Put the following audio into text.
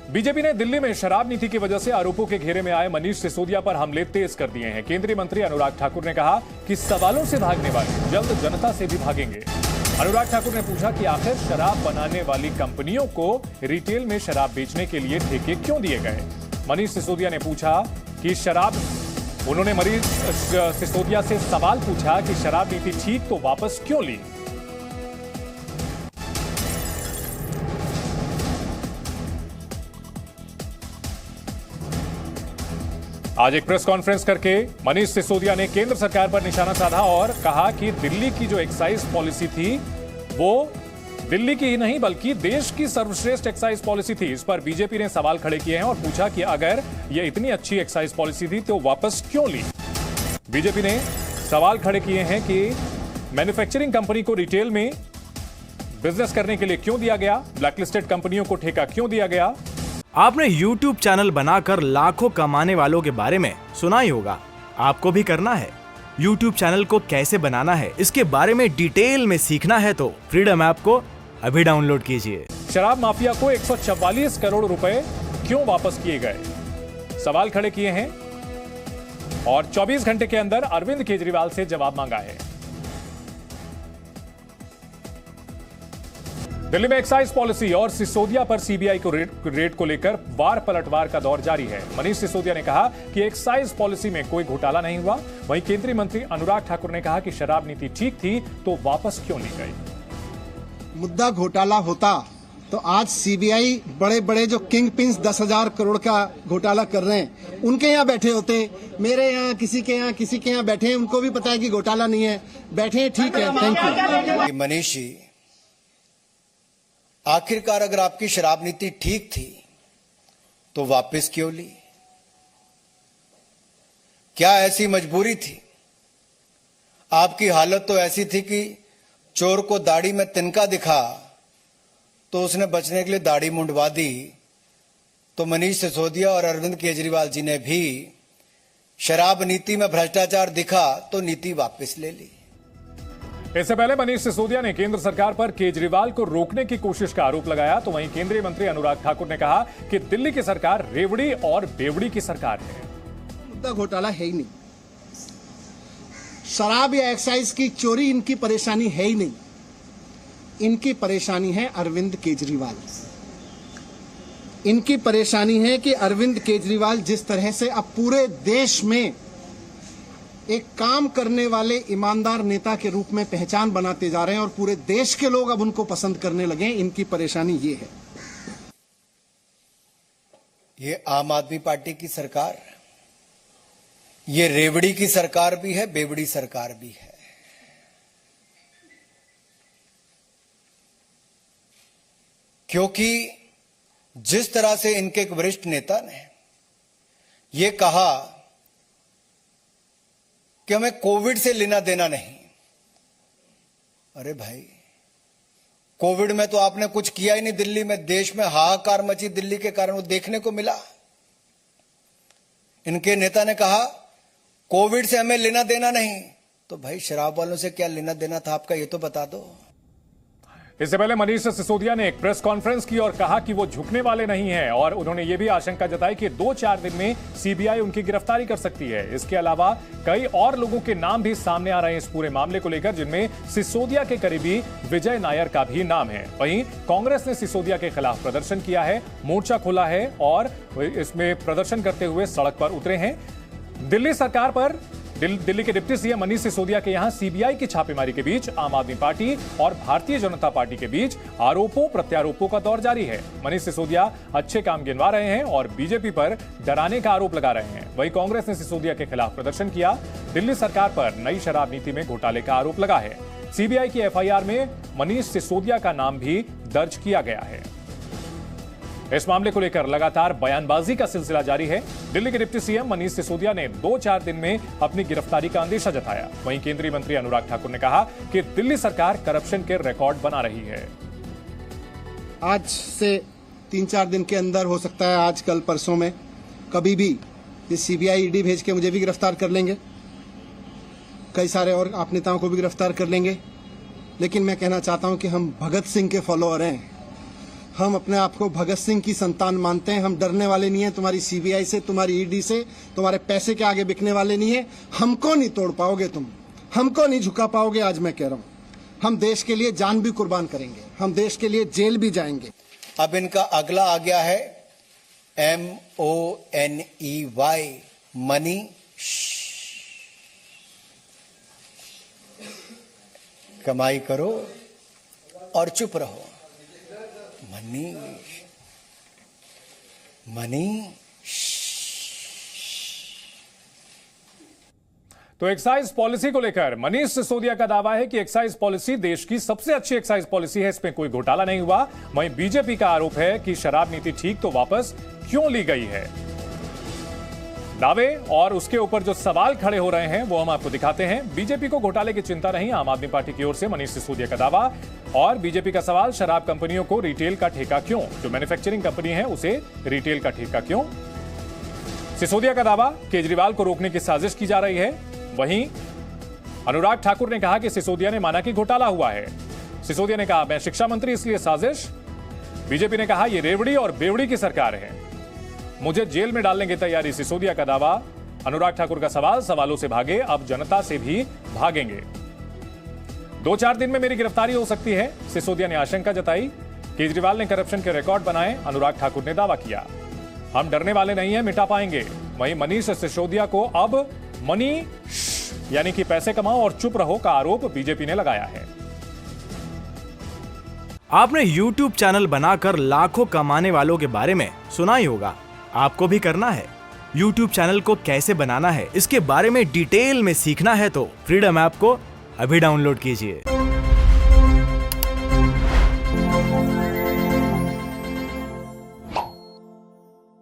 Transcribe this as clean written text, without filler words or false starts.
BJP ने दिल्ली में शराब नीति की वजह से आरोपों के घेरे में आए मनीष सिसोदिया पर हमले तेज कर दिए हैं। केंद्रीय मंत्री अनुराग ठाकुर ने कहा कि सवालों से भागने वाले जल्द जनता से भी भागेंगे। अनुराग ठाकुर ने पूछा कि आखिर शराब बनाने वाली कंपनियों को रिटेल में शराब बेचने के लिए ठेके क्यों दिए गए। मनीष सिसोदिया ने पूछा कि उन्होंने मनीष सिसोदिया से सवाल पूछा कि शराब नीति ठीक तो वापस क्यों ली। आज एक प्रेस कॉन्फ्रेंस करके मनीष सिसोदिया ने केंद्र सरकार पर निशाना साधा और कहा कि दिल्ली की जो एक्साइज पॉलिसी थी वो दिल्ली की ही नहीं बल्कि देश की सर्वश्रेष्ठ एक्साइज पॉलिसी थी। इस पर बीजेपी ने सवाल खड़े किए हैं और पूछा कि अगर ये इतनी अच्छी एक्साइज पॉलिसी थी तो वापस क्यों ली। बीजेपी ने सवाल खड़े किए हैं कि मैन्युफैक्चरिंग कंपनी को रिटेल में बिजनेस करने के लिए क्यों दिया गया, ब्लैकलिस्टेड कंपनियों को ठेका क्यों दिया गया। आपने YouTube चैनल बनाकर लाखों कमाने वालों के बारे में सुना ही होगा, आपको भी करना है। YouTube चैनल को कैसे बनाना है इसके बारे में डिटेल में सीखना है तो फ्रीडम ऐप को अभी डाउनलोड कीजिए। शराब माफिया को 144 करोड़ रुपए क्यों वापस किए गए, सवाल खड़े किए हैं और 24 घंटे के अंदर अरविंद केजरीवाल से जवाब मांगा है। दिल्ली में एक्साइज पॉलिसी और सिसोदिया पर सीबीआई को रेड को लेकर वार पलटवार का दौर जारी है। मनीष सिसोदिया ने कहा कि एक्साइज पॉलिसी में कोई घोटाला नहीं हुआ। वहीं केंद्रीय मंत्री अनुराग ठाकुर ने कहा कि शराब नीति ठीक थी तो वापस क्यों ली गई। मुद्दा घोटाला होता तो आज सीबीआई बड़े बड़े जो किंग पिंस 10,000 करोड़ का घोटाला कर रहे हैं उनके यहाँ बैठे होते। मेरे यहाँ किसी के यहाँ बैठे हैं, उनको भी पता है कि घोटाला नहीं है, बैठे हैं, ठीक है, थैंक यू। मनीष जी, आखिरकार अगर आपकी शराब नीति ठीक थी तो वापस क्यों ली? क्या ऐसी मजबूरी थी? आपकी हालत तो ऐसी थी कि चोर को दाढ़ी में तिनका दिखा तो उसने बचने के लिए दाढ़ी मुंडवा दी। तो मनीष सिसोदिया और अरविंद केजरीवाल जी ने भी शराब नीति में भ्रष्टाचार दिखा तो नीति वापस ले ली। इससे पहले मनीष सिसोदिया ने केंद्र सरकार पर केजरीवाल को रोकने की कोशिश का आरोप लगाया। तो वहीं केंद्रीय मंत्री अनुराग ठाकुर ने कहा कि दिल्ली की सरकार रेवड़ी और बेवड़ी की सरकार है। मुद्दा घोटाला है ही नहीं, शराब या एक्साइज की चोरी इनकी परेशानी है ही नहीं। इनकी परेशानी है अरविंद केजरीवाल। इनकी परेशानी है कि अरविंद केजरीवाल जिस तरह से अब पूरे देश में एक काम करने वाले ईमानदार नेता के रूप में पहचान बनाते जा रहे हैं और पूरे देश के लोग अब उनको पसंद करने लगे हैं, इनकी परेशानी ये है। ये आम आदमी पार्टी की सरकार, ये रेवड़ी की सरकार भी है, बेवड़ी सरकार भी है। क्योंकि जिस तरह से इनके एक वरिष्ठ नेता ने ये कहा कि हमें कोविड से लेना देना नहीं। अरे भाई, कोविड में तो आपने कुछ किया ही नहीं। दिल्ली में, देश में हाहाकार मची दिल्ली के कारण, वो देखने को मिला। इनके नेता ने कहा कोविड से हमें लेना देना नहीं। तो भाई, शराब वालों से क्या लेना देना था आपका, ये तो बता दो। इससे पहले मनीष सिसोदिया ने एक प्रेस कॉन्फ्रेंस की और कहा कि वो झुकने वाले नहीं हैं और उन्होंने ये भी आशंका जताई कि 2-4 दिन में सीबीआई उनकी गिरफ्तारी कर सकती है। इसके अलावा कई और लोगों के नाम भी सामने आ रहे हैं इस पूरे मामले को लेकर, जिनमें सिसोदिया के करीबी विजय नायर का भी नाम है। वहीं कांग्रेस ने सिसोदिया के खिलाफ प्रदर्शन किया है, मोर्चा खोला है और इसमें प्रदर्शन करते हुए सड़क पर उतरे हैं। दिल्ली सरकार पर दिल्ली के डिप्टी सीएम मनीष सिसोदिया के यहां सीबीआई की छापेमारी के बीच आम आदमी पार्टी और भारतीय जनता पार्टी के बीच आरोपों प्रत्यारोपों का दौर जारी है। मनीष सिसोदिया अच्छे काम गिनवा रहे हैं और बीजेपी पर डराने का आरोप लगा रहे हैं। वहीं कांग्रेस ने सिसोदिया के खिलाफ प्रदर्शन किया। दिल्ली सरकार पर नई शराब नीति में घोटाले का आरोप लगा है। सीबीआई की एफआईआर में मनीष सिसोदिया का नाम भी दर्ज किया गया है। इस मामले को लेकर लगातार बयानबाजी का सिलसिला जारी है। दिल्ली के डिप्टी सीएम मनीष सिसोदिया ने 2-4 दिन में अपनी गिरफ्तारी का अंदेशा जताया। वहीं केंद्रीय मंत्री अनुराग ठाकुर ने कहा कि दिल्ली सरकार करप्शन के रिकॉर्ड बना रही है। आज से 3-4 दिन के अंदर, हो सकता है आज कल परसों में, कभी भी ये सीबीआई ईडी भेज के मुझे भी गिरफ्तार कर लेंगे, कई सारे और आप नेताओं को भी गिरफ्तार कर लेंगे। लेकिन मैं कहना चाहता हूं कि हम भगत सिंह के फॉलोअर हैं। हम अपने आप को भगत सिंह की संतान मानते हैं। हम डरने वाले नहीं हैं तुम्हारी सीबीआई से, तुम्हारी ईडी से, तुम्हारे पैसे के आगे बिकने वाले नहीं है। हमको नहीं तोड़ पाओगे तुम, हमको नहीं झुका पाओगे। आज मैं कह रहा हूँ, हम देश के लिए जान भी कुर्बान करेंगे, हम देश के लिए जेल भी जाएंगे। अब इनका अगला आ गया है MONEY, मनी। कमाई करो और चुप रहो। Money money. तो एक्साइज पॉलिसी को लेकर मनीष सिसोदिया का दावा है कि एक्साइज पॉलिसी देश की सबसे अच्छी एक्साइज पॉलिसी है, इसमें कोई घोटाला नहीं हुआ। वहीं बीजेपी का आरोप है कि शराब नीति ठीक तो वापस क्यों ली गई है। दावे और उसके ऊपर जो सवाल खड़े हो रहे हैं वो हम आपको दिखाते हैं। बीजेपी को घोटाले की चिंता नहीं, आम आदमी पार्टी की ओर से मनीष सिसोदिया का दावा। और बीजेपी का सवाल, शराब कंपनियों को रिटेल का ठेका क्यों, जो मैन्युफैक्चरिंग कंपनी है उसे रिटेल का ठेका क्यों। सिसोदिया का दावा, केजरीवाल को रोकने की साजिश की जा रही है। वहीं अनुराग ठाकुर ने कहा कि सिसोदिया ने माना कि घोटाला हुआ है। सिसोदिया ने कहा, मैं शिक्षा मंत्री इसलिए साजिश। बीजेपी ने कहा, यह रेवड़ी और बेवड़ी की सरकार है, मुझे जेल में डालने की तैयारी। सिसोदिया का दावा। अनुराग ठाकुर का सवाल, सवालों से भागे अब जनता से भी भागेंगे। 2-4 दिन में मेरी गिरफ्तारी हो सकती है, सिसोदिया ने आशंका जताई। केजरीवाल ने करप्शन के रिकॉर्ड बनाए, अनुराग ठाकुर ने दावा किया। हम डरने वाले नहीं हैं, मिटा पाएंगे। वहीं मनीष सिसोदिया को अब मनी यानी कि पैसे कमाओ और चुप रहो का आरोप बीजेपी ने लगाया है। आपने YouTube चैनल बनाकर लाखों कमाने वालों के बारे में सुना ही होगा। आपको भी करना है। YouTube चैनल को कैसे बनाना है इसके बारे में डिटेल में सीखना है तो फ्रीडम ऐप को अभी डाउनलोड कीजिए।